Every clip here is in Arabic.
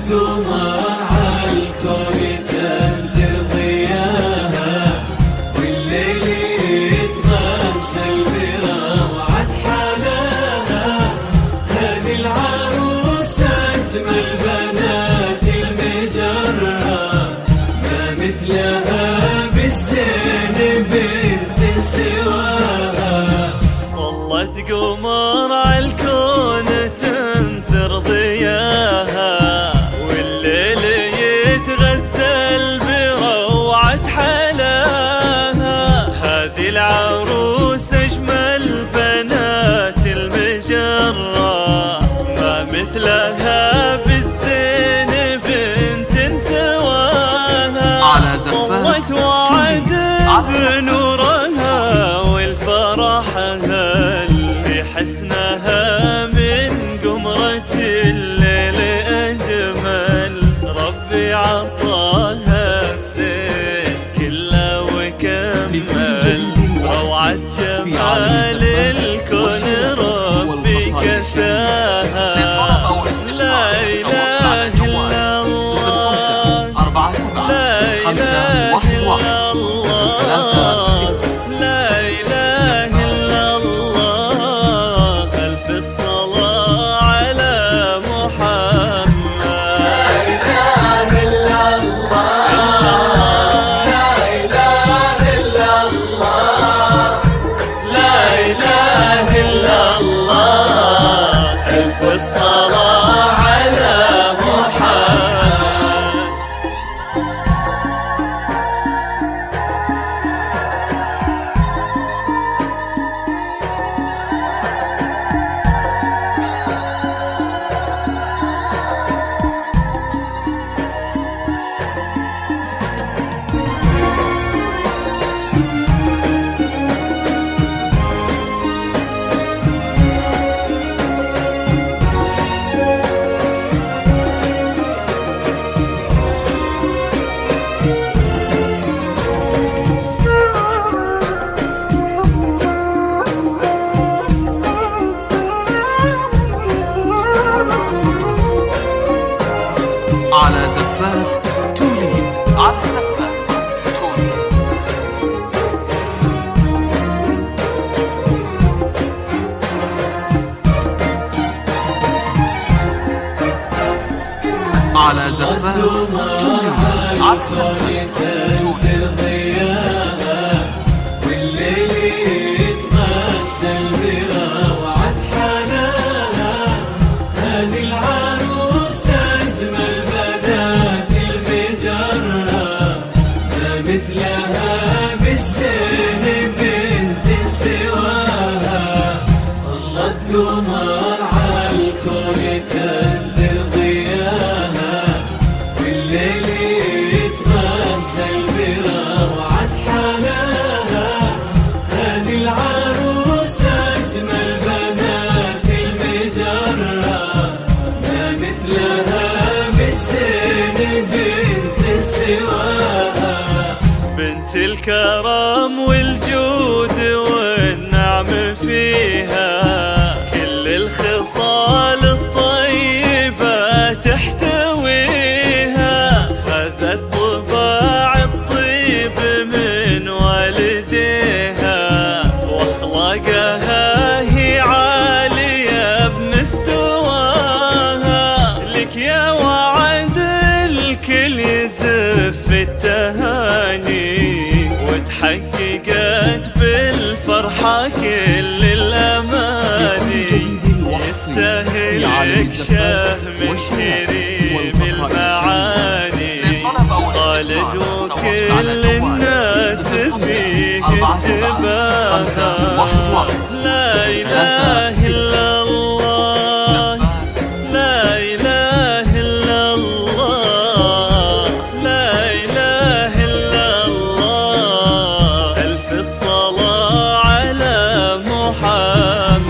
قمر عالكون تنثر ضياها، والليل يتغزل بروعة حلاها. هذه العروس أجمل بنات المجرة، ما مثلها بالزين بنت سواها. طلت قمر عالكون تنثر ضياها، والليل يتغزل بروعة حلاها. هذه العروس أجمل بنات المجرة، ما مثلها بالزين بنت سواها. طلت وعد بنورها والفرح هل في حسنها، من قمرة الليل أجمل. ربي عطاها الزين كله وكمل، روعة جمال الكون ربي كساها. لا إله إلا الله، لا إله إلا الله، لا إله إلا الله. ألف الصلاة على محمد. لا إله إلا الله، لا إله إلا الله، لا إله إلا الله. ألف الصلاة على محمد. على زفات توليد، على زفات توليد. على زفات توليد، على زفات توليد. ضياها، والليل يتغزل بروعة حلاها. هذه العروس أجمل بنات المجرة، ما مثلها بالزين بنت سواها. طلت قمر عالكون تنثر ضياها، والليل يتغزل بروعة حلاها. هذه العروس أجمل بنات المجرة، ما مثلها بالزين بنت سواها. بنت الكرم والجود والنعم فيها، كل الخصال الطيبة تحتويها. خذت طباع الطيب من والديها، واخلاقها هي عالية بمستواها. لك يا وعد الكل يزف التهاني، وتحققت بالفرحة كل الأماني. يستاهلك شهم كريم المعاني، خالد وكل الناس فيك اتباها. لا إله إلا الله، لا إله إلا الله، لا إله إلا الله. ألف الصلاة على محمد.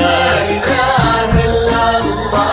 لا إله إلا الله،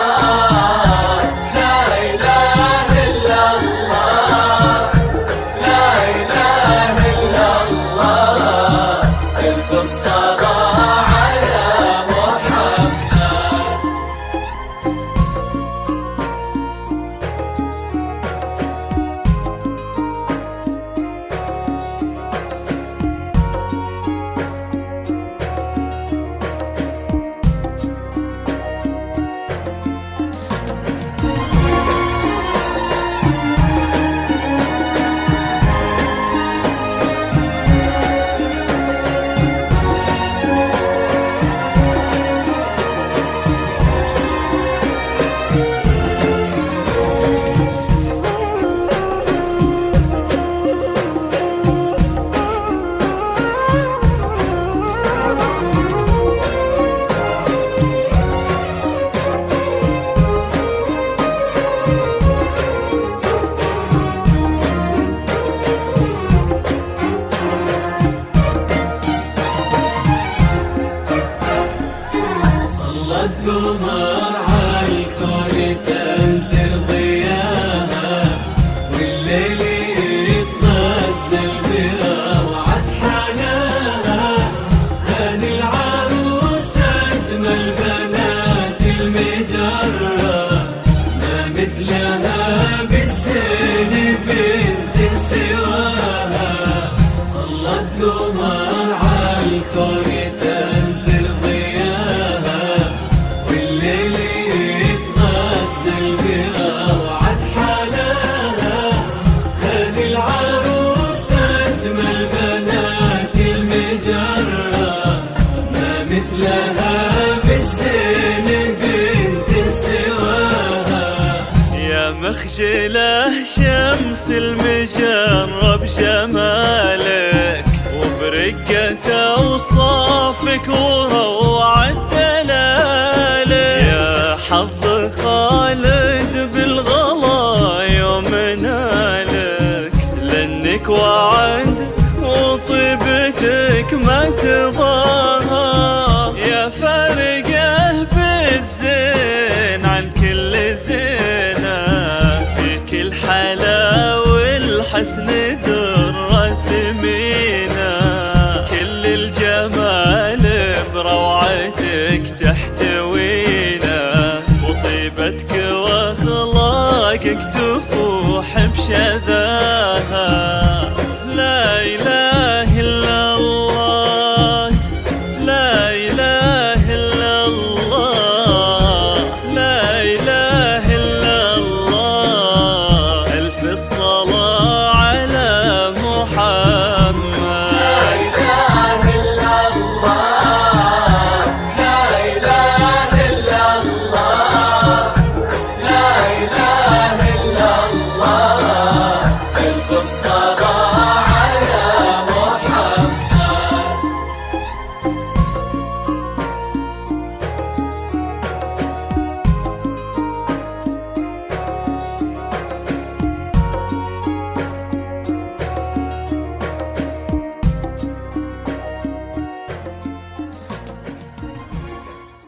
يا مخجله شمس المجرب جمالك، وبرقة أوصافك وروعة دلالك. يا حظ خالد بالغلا يوم نالك، لأنك وعد وطيبتك ما تضاهى. يا فارقه بالزين عن كل زينه، فيك الحلا والحسن درة ثمينة. كل الجمال بروعتك تحتوينا، وطيبتك واخلاقك تفوح بشذاها. لا إله